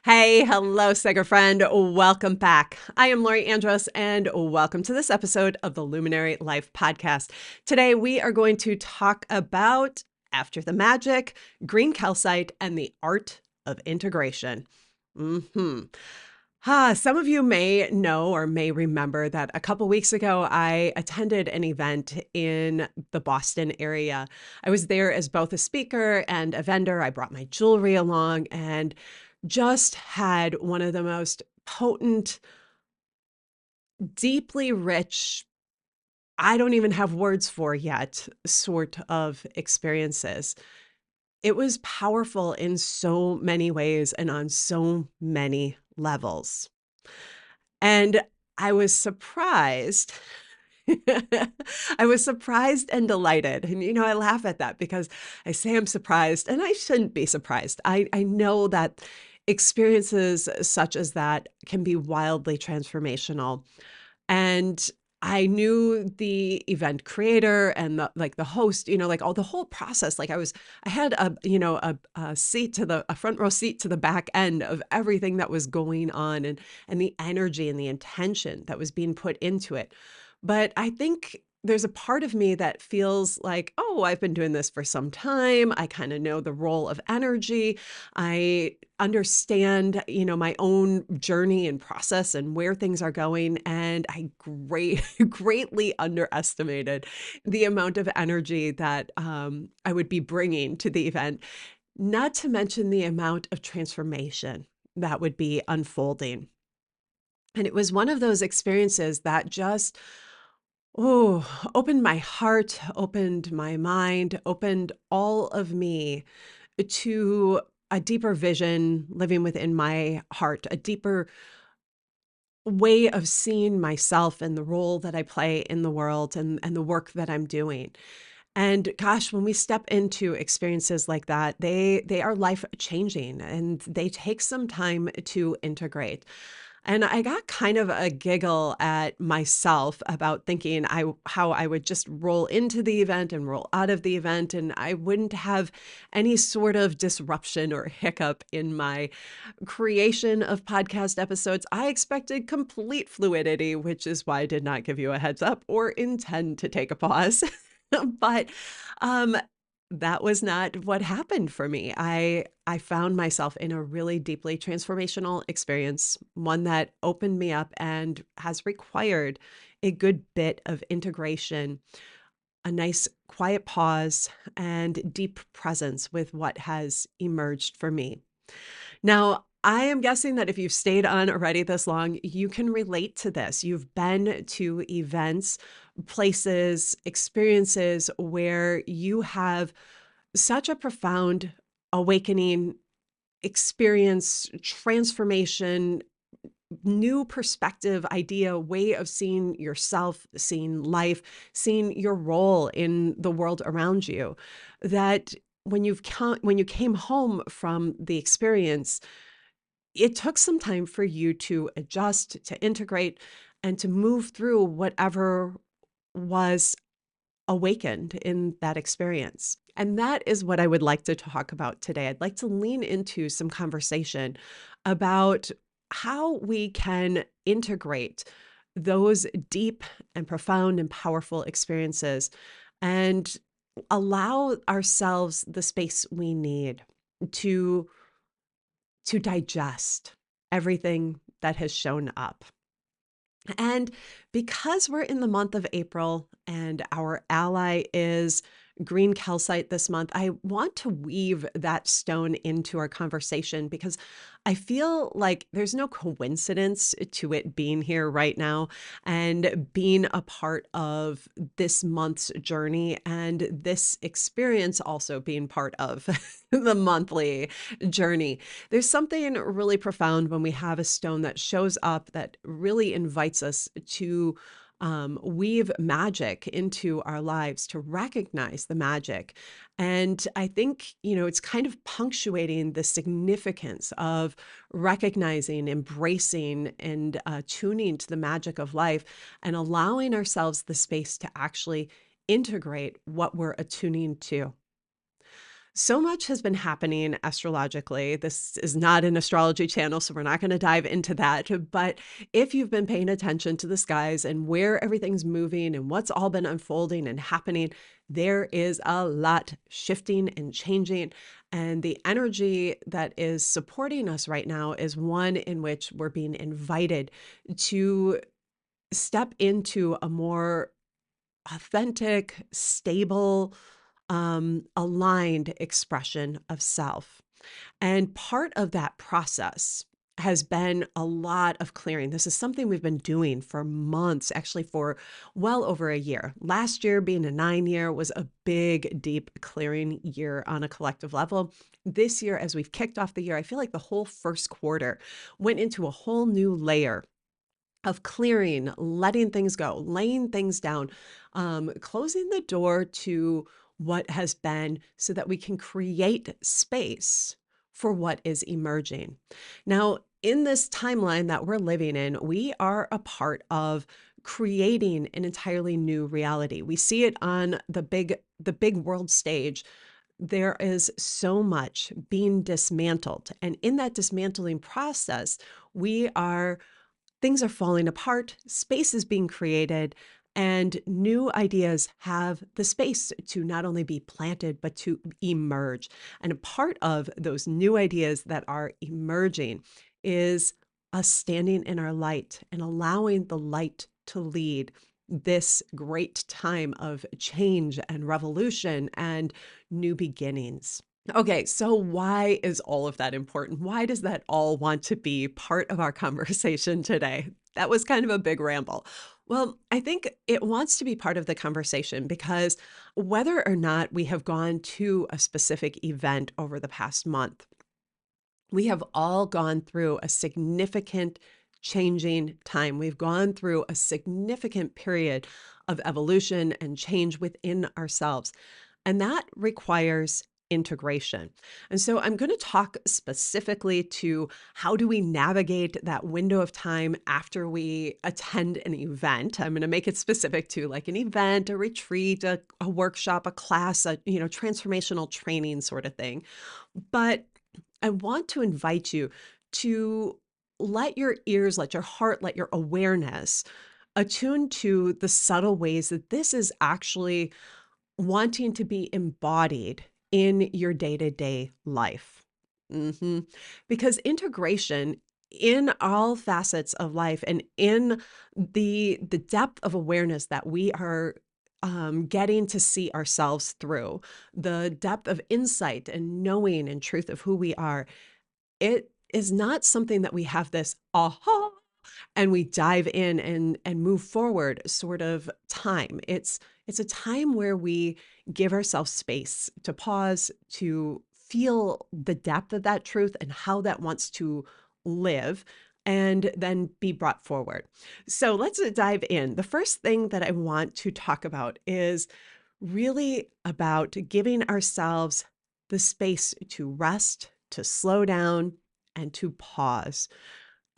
Hey, hello, Sega friend. Welcome back. I am Lori Andros, and welcome to this episode of the Luminary Life Podcast. Today, we are going to talk about After the Magic, green calcite, and the art of integration. Some of you may know or may remember that a couple weeks ago, I attended an event in the Boston area. I was there as both a speaker and a vendor. I brought my jewelry along and just had one of the most potent, deeply rich, I don't even have words for yet, sort of experiences. It was powerful in so many ways and on so many levels. And I was surprised. I was surprised and delighted. And, I laugh at that because I say I'm surprised and I shouldn't be surprised. I know that experiences such as that can be wildly transformational. And I knew the event creator and the host, like all the whole process. I had a seat a front row seat to the back end of everything that was going on and the energy and the intention that was being put into it. But I think there's a part of me that feels like, oh, I've been doing this for some time. I kind of know the role of energy. I understand, my own journey and process and where things are going. And I greatly underestimated the amount of energy that I would be bringing to the event, not to mention the amount of transformation that would be unfolding. And it was one of those experiences that just opened my heart, opened my mind, opened all of me to a deeper vision living within my heart, a deeper way of seeing myself and the role that I play in the world and the work that I'm doing. And gosh, when we step into experiences like that, they are life changing and they take some time to integrate. And I got kind of a giggle at myself about thinking how I would just roll into the event and roll out of the event, and I wouldn't have any sort of disruption or hiccup in my creation of podcast episodes. I expected complete fluidity, which is why I did not give you a heads up or intend to take a pause. But um, that was not what happened for me. I found myself in a really deeply transformational experience, one that opened me up and has required a good bit of integration, a nice quiet pause, and deep presence with what has emerged for me. Now, I am guessing that if you've stayed on already this long, you can relate to this. You've been to events, places, experiences where you have such a profound awakening experience, transformation, new perspective, idea, way of seeing yourself, seeing life, seeing your role in the world around you, that when you came home from the experience, it took some time for you to adjust, to integrate, and to move through whatever was awakened in that experience. And that is what I would like to talk about today. I'd like to lean into some conversation about how we can integrate those deep and profound and powerful experiences and allow ourselves the space we need to digest everything that has shown up. And because we're in the month of April and our ally is green calcite this month, I want to weave that stone into our conversation because I feel like there's no coincidence to it being here right now and being a part of this month's journey and this experience also being part of the monthly journey. There's something really profound when we have a stone that shows up that really invites us to weave magic into our lives, to recognize the magic. And I think, it's kind of punctuating the significance of recognizing, embracing, and tuning to the magic of life and allowing ourselves the space to actually integrate what we're attuning to. So much has been happening astrologically. This is not an astrology channel, so we're not going to dive into that. But if you've been paying attention to the skies and where everything's moving and what's all been unfolding and happening, there is a lot shifting and changing. And the energy that is supporting us right now is one in which we're being invited to step into a more authentic, stable, aligned expression of self. And part of that process has been a lot of clearing. This is something we've been doing for months, actually for well over a year. Last year, being a 9 year, was a big, deep clearing year on a collective level. This year, as we've kicked off the year, I feel like the whole first quarter went into a whole new layer of clearing, letting things go, laying things down, closing the door to what has been so that we can create space for what is emerging. Now, in this timeline that we're living in, we are a part of creating an entirely new reality. We see it on the big world stage. There is so much being dismantled. And in that dismantling process, we are things are falling apart, space is being created, and new ideas have the space to not only be planted, but to emerge. And a part of those new ideas that are emerging is us standing in our light and allowing the light to lead this great time of change and revolution and new beginnings. Okay, so why is all of that important? Why does that all want to be part of our conversation today? That was kind of a big ramble. Well, I think it wants to be part of the conversation because whether or not we have gone to a specific event over the past month, we have all gone through a significant changing time. We've gone through a significant period of evolution and change within ourselves. And that requires integration. And so I'm going to talk specifically to how do we navigate that window of time after we attend an event. I'm going to make it specific to like an event, a retreat, a workshop, a class, a transformational training sort of thing. But I want to invite you to let your ears, let your heart, let your awareness attune to the subtle ways that this is actually wanting to be embodied in your day-to-day life. Because integration in all facets of life and in the depth of awareness that we are getting to see ourselves through, the depth of insight and knowing and truth of who we are, it is not something that we have this aha and we dive in and move forward sort of time. It's a time where we give ourselves space to pause, to feel the depth of that truth and how that wants to live and then be brought forward. So let's dive in. The first thing that I want to talk about is really about giving ourselves the space to rest, to slow down, and to pause.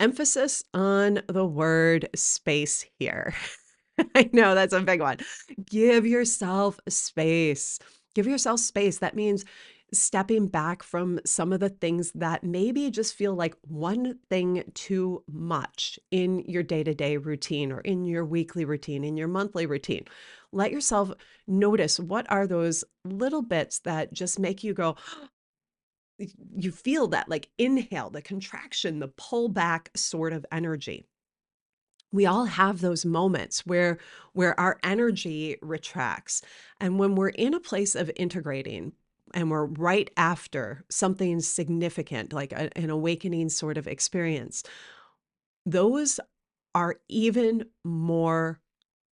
Emphasis on the word space here. I know that's a big one. Give yourself space. Give yourself space. That means stepping back from some of the things that maybe just feel like one thing too much in your day-to-day routine or in your weekly routine, in your monthly routine. Let yourself notice what are those little bits that just make you go, you feel that like inhale, the contraction, the pull back sort of energy. We all have those moments where our energy retracts. And when we're in a place of integrating and we're right after something significant, like an awakening sort of experience, those are even more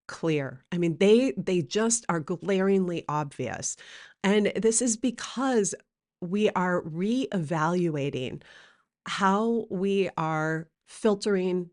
clear. I mean, they just are glaringly obvious. And this is because we are reevaluating how we are filtering,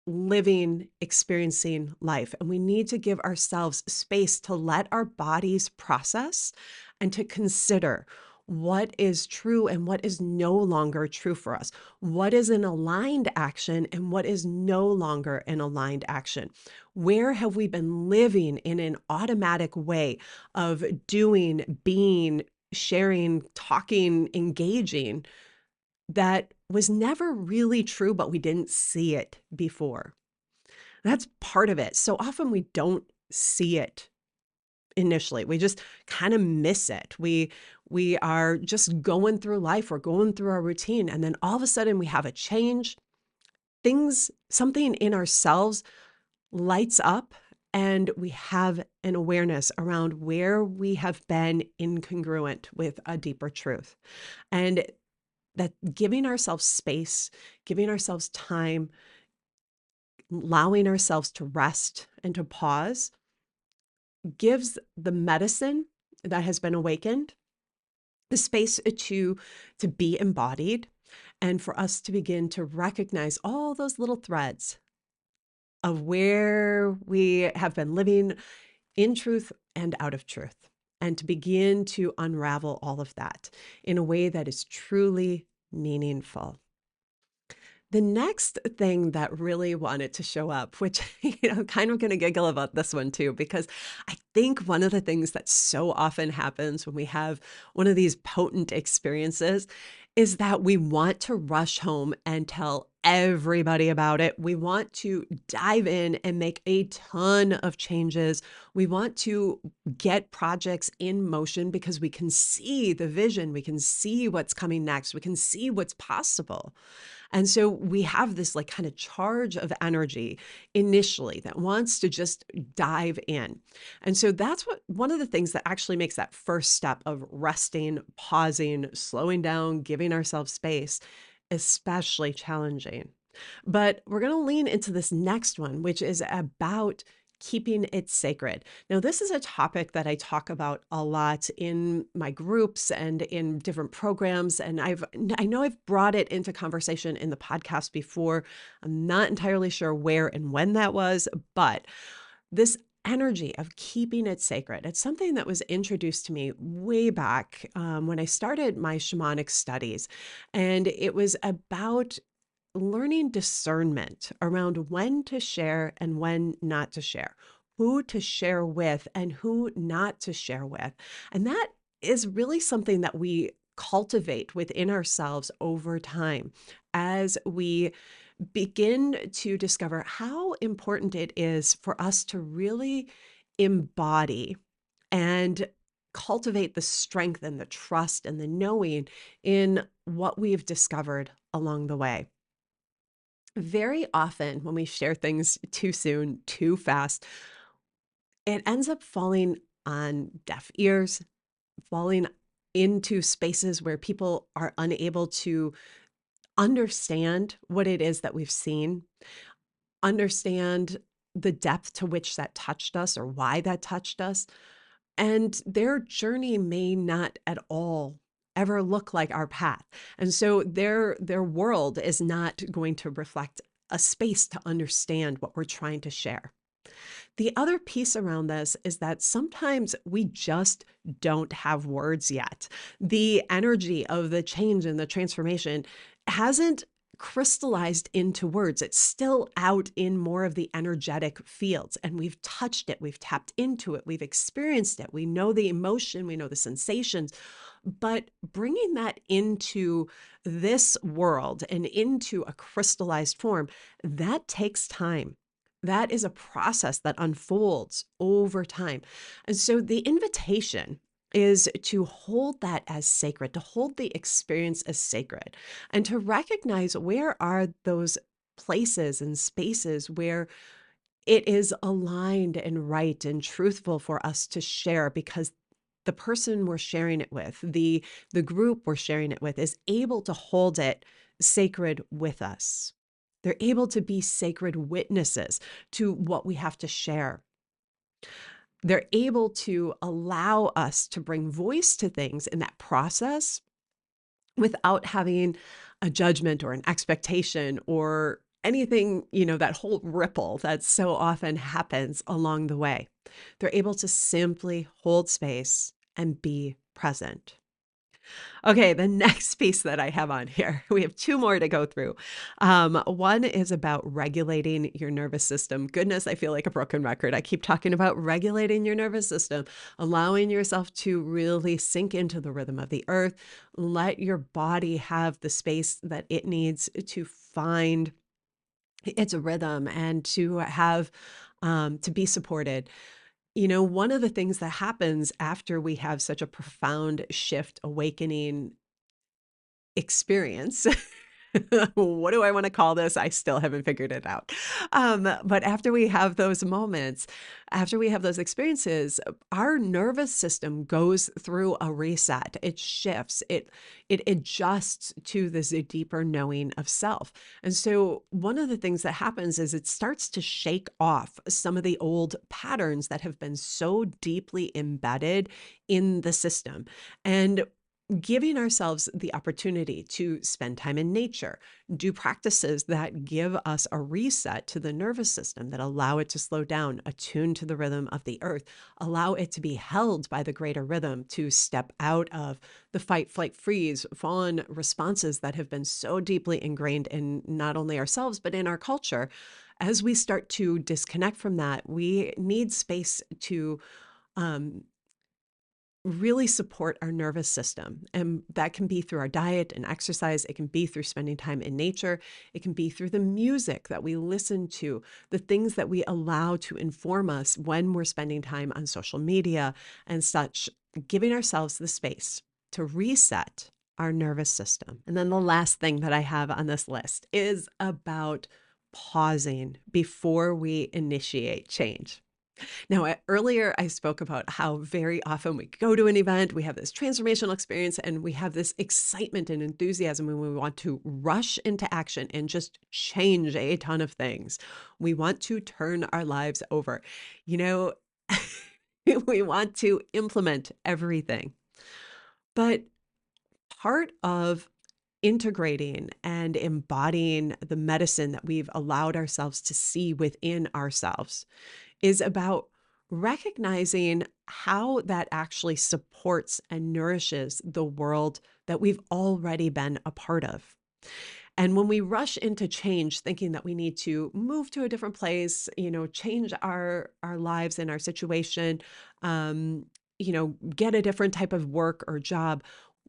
living, experiencing life. And we need to give ourselves space to let our bodies process and to consider what is true and what is no longer true for us. What is an aligned action and what is no longer an aligned action? Where have we been living in an automatic way of doing, being, sharing, talking, engaging that was never really true, but we didn't see it before. That's part of it. So often we don't see it initially. We just kind of miss it. We are just going through life, we're going through our routine, and then all of a sudden we have a change. Something in ourselves lights up, and we have an awareness around where we have been incongruent with a deeper truth. And that giving ourselves space, giving ourselves time, allowing ourselves to rest and to pause gives the medicine that has been awakened the space to be embodied, and for us to begin to recognize all those little threads of where we have been living in truth and out of truth, and to begin to unravel all of that in a way that is truly meaningful. The next thing that really wanted to show up, which, I'm kind of going to giggle about this one too, because I think one of the things that so often happens when we have one of these potent experiences is that we want to rush home and tell everybody about it. We want to dive in and make a ton of changes. We want to get projects in motion because we can see the vision. We can see what's coming next. We can see what's possible. And so we have this like kind of charge of energy initially that wants to just dive in. And so that's one of the things that actually makes that first step of resting, pausing, slowing down, giving ourselves space, especially challenging. But we're going to lean into this next one, which is about keeping it sacred. Now, this is a topic that I talk about a lot in my groups and in different programs. And I know I've brought it into conversation in the podcast before. I'm not entirely sure where and when that was, but this energy of keeping it sacred, it's something that was introduced to me way back when I started my shamanic studies. And it was about learning discernment around when to share and when not to share, who to share with and who not to share with. And that is really something that we cultivate within ourselves over time as we begin to discover how important it is for us to really embody and cultivate the strength and the trust and the knowing in what we've discovered along the way. Very often, when we share things too soon, too fast, it ends up falling on deaf ears, falling into spaces where people are unable to understand what it is that we've seen, understand the depth to which that touched us or why that touched us. And their journey may not at all ever look like our path. And so their world is not going to reflect a space to understand what we're trying to share. The other piece around this is that sometimes we just don't have words yet. The energy of the change and the transformation hasn't crystallized into words. It's still out in more of the energetic fields, and we've touched it, we've tapped into it, we've experienced it. We know the emotion, we know the sensations, but bringing that into this world and into a crystallized form, that takes time. That is a process that unfolds over time. And so the invitation is to hold that as sacred, to hold the experience as sacred, and to recognize where are those places and spaces where it is aligned and right and truthful for us to share, because the person we're sharing it with, the group we're sharing it with, is able to hold it sacred with us. They're able to be sacred witnesses to what we have to share. They're able to allow us to bring voice to things in that process without having a judgment or an expectation or anything, that whole ripple that so often happens along the way. They're able to simply hold space and be present. Okay, the next piece that I have on here, we have two more to go through. One is about regulating your nervous system. Goodness, I feel like a broken record. I keep talking about regulating your nervous system, allowing yourself to really sink into the rhythm of the earth, let your body have the space that it needs to find its rhythm and to have to be supported. One of the things that happens after we have such a profound shift, awakening experience. What do I want to call this? I still haven't figured it out. But after we have those moments, after we have those experiences, our nervous system goes through a reset. It shifts. It adjusts to this deeper knowing of self. And so one of the things that happens is it starts to shake off some of the old patterns that have been so deeply embedded in the system. And giving ourselves the opportunity to spend time in nature, do practices that give us a reset to the nervous system, that allow it to slow down, attune to the rhythm of the earth, allow it to be held by the greater rhythm, to step out of the fight, flight, freeze, fawn responses that have been so deeply ingrained in not only ourselves, but in our culture. As we start to disconnect from that, we need space to um, really support our nervous system. And that can be through our diet and exercise. It can be through spending time in nature. It can be through the music that we listen to, the things that we allow to inform us when we're spending time on social media and such, giving ourselves the space to reset our nervous system. And then the last thing that I have on this list is about pausing before we initiate change. Now, earlier I spoke about how very often we go to an event, we have this transformational experience, and we have this excitement and enthusiasm, and we want to rush into action and just change a ton of things. We want to turn our lives over. You know, we want to implement everything. But part of integrating and embodying the medicine that we've allowed ourselves to see within ourselves is about recognizing how that actually supports and nourishes the world that we've already been a part of. And when we rush into change, thinking that we need to move to a different place, change our lives and our situation, get a different type of work or job,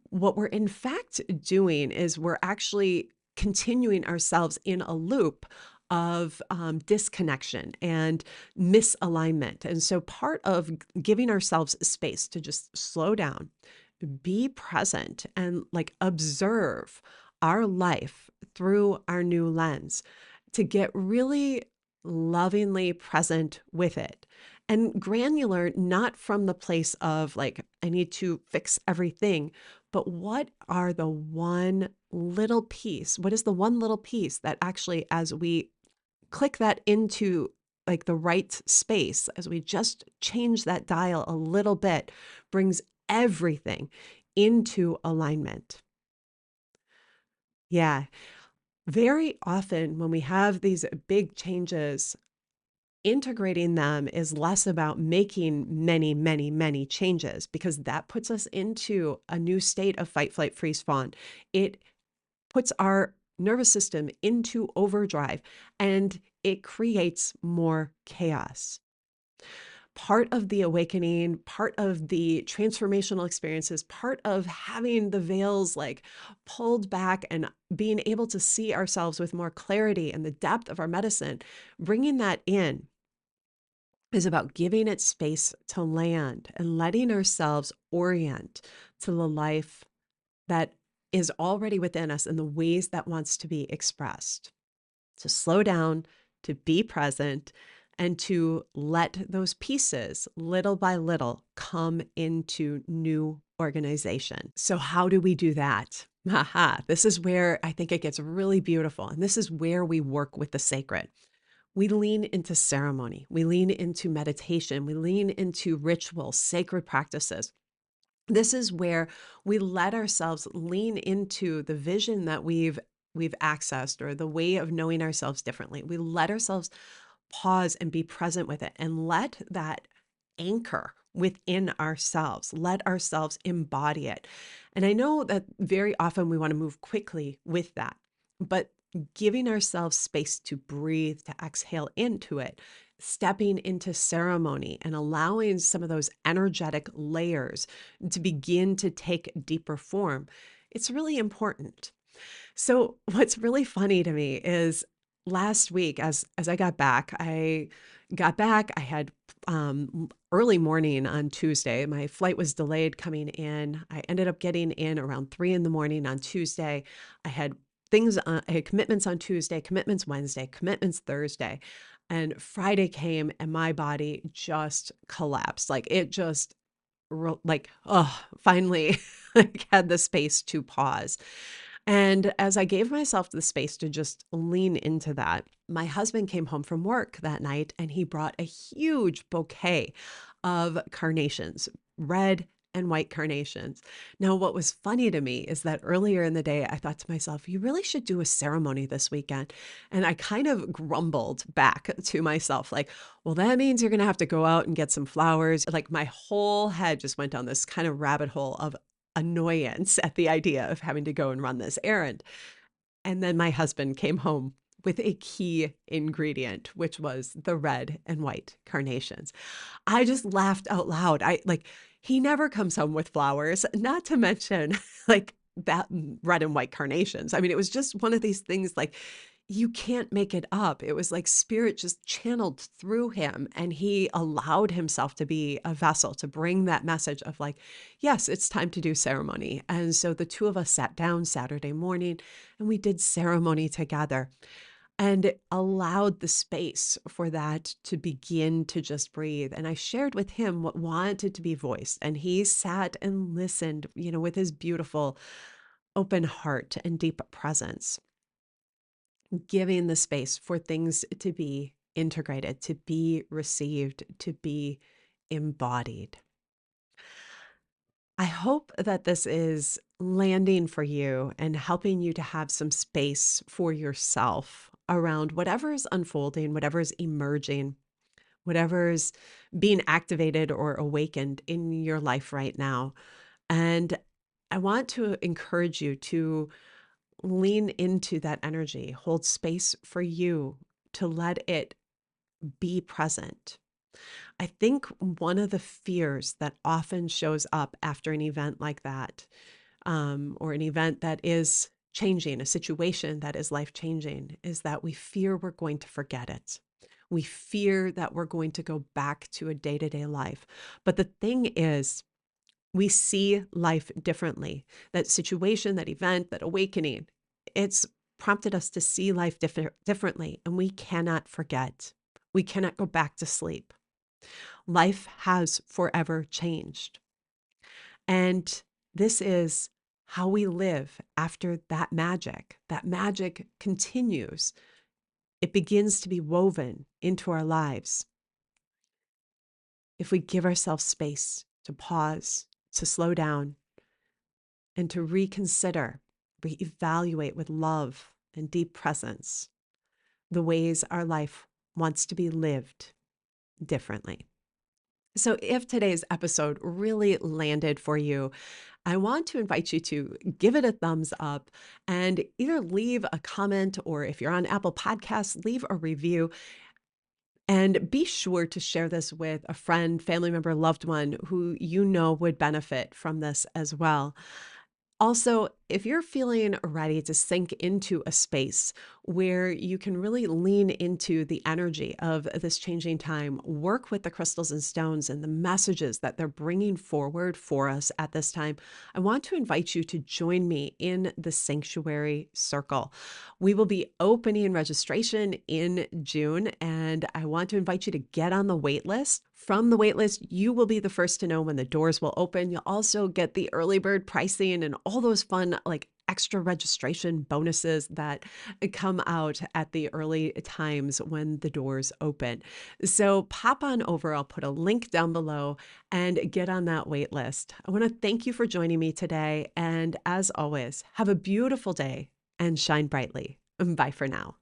what we're in fact doing is we're actually continuing ourselves in a loop of disconnection and misalignment. And so part of giving ourselves space to just slow down, be present, and like observe our life through our new lens, to get really lovingly present with it. And granular, not from the place of like, I need to fix everything, but what are the one little piece? What is the one little piece that actually, as we click that into like the right space, as we just change that dial a little bit, brings everything into alignment? Yeah. Very often when we have these big changes, integrating them is less about making many, many, many changes, because that puts us into a new state of fight, flight, freeze, fawn. It puts our nervous system into overdrive, and it creates more chaos. Part of the awakening, part of the transformational experiences, part of having the veils like pulled back and being able to see ourselves with more clarity and the depth of our medicine, bringing that in is about giving it space to land and letting ourselves orient to the life that is already within us in the ways that wants to be expressed. To slow down, to be present, and to let those pieces little by little come into new organization. So how do we do that? Haha, this is where I think it gets really beautiful. And this is where we work with the sacred. We lean into ceremony. We lean into meditation. We lean into ritual, sacred practices. This is where we let ourselves lean into the vision that we've accessed, or the way of knowing ourselves differently. We let ourselves pause and be present with it and let that anchor within ourselves. Let ourselves embody it. And I know that very often we want to move quickly with that, but giving ourselves space to breathe, to exhale into it, stepping into ceremony and allowing some of those energetic layers to begin to take deeper form, it's really important. So what's really funny to me is last week as I got back, I had early morning on Tuesday. My flight was delayed coming in. I ended up getting in around 3 in the morning on Tuesday. I had I had commitments on Tuesday, commitments Wednesday, commitments Thursday. And Friday came and my body just collapsed. Like it just finally like had the space to pause. And as I gave myself the space to just lean into that, my husband came home from work that night and he brought a huge bouquet of carnations, red and white carnations. Now, what was funny to me is that earlier in the day, I thought to myself, you really should do a ceremony this weekend. And I kind of grumbled back to myself, like, well, that means you're going to have to go out and get some flowers. Like my whole head just went down this kind of rabbit hole of annoyance at the idea of having to go and run this errand. And then my husband came home with a key ingredient, which was the red and white carnations. I just laughed out loud. He never comes home with flowers, not to mention like that red and white carnations. I mean, it was just one of these things like you can't make it up. It was like spirit just channeled through him and he allowed himself to be a vessel to bring that message of like, yes, it's time to do ceremony. And so the two of us sat down Saturday morning and we did ceremony together and allowed the space for that to begin to just breathe. And I shared with him what wanted to be voiced. And he sat and listened, with his beautiful open heart and deep presence, giving the space for things to be integrated, to be received, to be embodied. I hope that this is landing for you and helping you to have some space for yourself around whatever is unfolding, whatever is emerging, whatever's being activated or awakened in your life right now. And I want to encourage you to lean into that energy, hold space for you to let it be present. I think one of the fears that often shows up after an event like that, or an event that is changing, a situation that is life changing, is that we fear we're going to forget it. We fear that we're going to go back to a day to day life. But the thing is, we see life differently. That situation, that event, that awakening, it's prompted us to see life differently, and we cannot forget. We cannot go back to sleep. Life has forever changed. And this is how we live after that magic. That magic continues. It begins to be woven into our lives. If we give ourselves space to pause, to slow down, and to reconsider, reevaluate with love and deep presence the ways our life wants to be lived differently. So if today's episode really landed for you, I want to invite you to give it a thumbs up and either leave a comment, or if you're on Apple Podcasts, leave a review. And be sure to share this with a friend, family member, loved one who you know would benefit from this as well. Also, if you're feeling ready to sink into a space where you can really lean into the energy of this changing time, work with the crystals and stones and the messages that they're bringing forward for us at this time, I want to invite you to join me in the Sanctuary Circle. We will be opening registration in June, and I want to invite you to get on the wait list. From the waitlist, you will be the first to know when the doors will open. You'll also get the early bird pricing and all those fun, like extra registration bonuses that come out at the early times when the doors open. So pop on over. I'll put a link down below and get on that wait list. I want to thank you for joining me today. And as always, have a beautiful day and shine brightly. Bye for now.